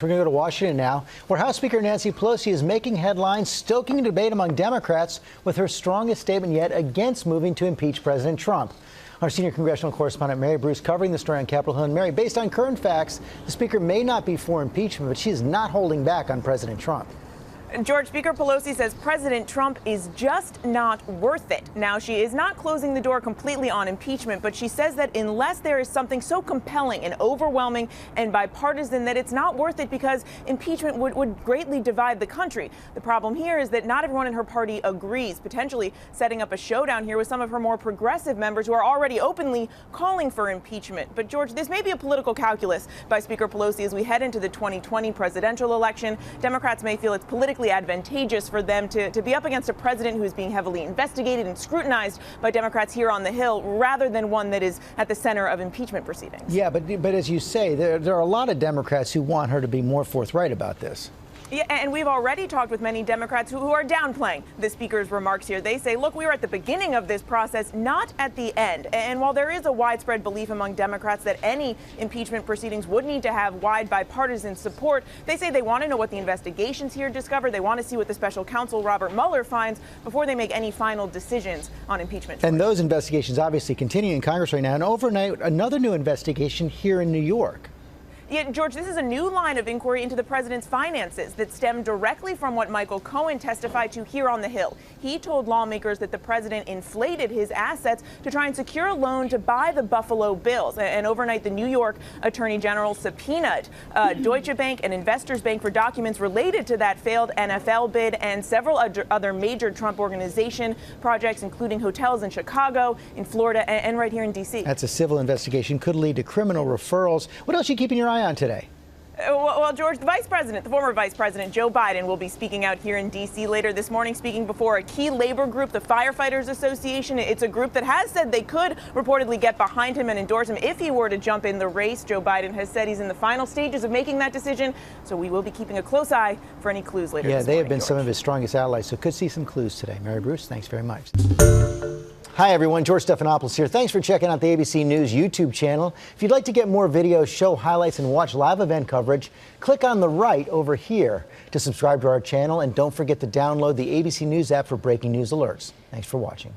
We're going to go to Washington now, where House Speaker Nancy Pelosi is making headlines, stoking a debate among Democrats with her strongest statement yet against moving to impeach President Trump. Our senior congressional correspondent Mary Bruce covering the story on Capitol Hill. And Mary, based on current facts, the speaker may not be for impeachment, but she is not holding back on President Trump. George, Speaker Pelosi says President Trump is just not worth it. Now, she is not closing the door completely on impeachment, but she says that unless there is something so compelling and overwhelming and bipartisan that it's not worth it because impeachment would greatly divide the country. The problem here is that not everyone in her party agrees, potentially setting up a showdown here with some of her more progressive members who are already openly calling for impeachment. But, George, this may be a political calculus by Speaker Pelosi as we head into the 2020 presidential election. Democrats may feel it's politically advantageous for them to be up against a president who is being heavily investigated and scrutinized by Democrats here on the Hill rather than one that is at the center of impeachment proceedings. Yeah, but as you say, there are a lot of Democrats who want her to be more forthright about this. Yeah, and we've already talked with many Democrats who are downplaying the speaker's remarks here. They say, look, we were at the beginning of this process, not at the end. And while there is a widespread belief among Democrats that any impeachment proceedings would need to have wide bipartisan support, they say they want to know what the investigations here discover. They want to see what the special counsel Robert Mueller finds before they make any final decisions on impeachment. And those investigations obviously continue in Congress right now. And overnight, another new investigation here in New York. Yeah, George, this is a new line of inquiry into the president's finances that stemmed directly from what Michael Cohen testified to here on the Hill. He told lawmakers that the president inflated his assets to try and secure a loan to buy the Buffalo Bills. And overnight, the New York Attorney General subpoenaed Deutsche Bank and Investors Bank for documents related to that failed NFL bid and several other major Trump organization projects, including hotels in Chicago, in Florida, and right here in D.C. That's a civil investigation, could lead to criminal referrals. What else are you keeping your eye on today? Well, George, the former Vice President Joe Biden will be speaking out here in D.C. later this morning, speaking before a key labor group, the Firefighters Association. It's a group that has said they could reportedly get behind him and endorse him if he were to jump in the race. Joe Biden has said he's in the final stages of making that decision, so we will be keeping a close eye for any clues later this morning. Yeah, they have been George. some of his strongest allies, so could see some clues today. Mary Bruce, thanks very much. Hi, everyone. George Stephanopoulos here. Thanks for checking out the ABC News YouTube channel. If you'd like to get more videos, show highlights, and watch live event coverage, click on the right over here to subscribe to our channel. And don't forget to download the ABC News app for breaking news alerts. Thanks for watching.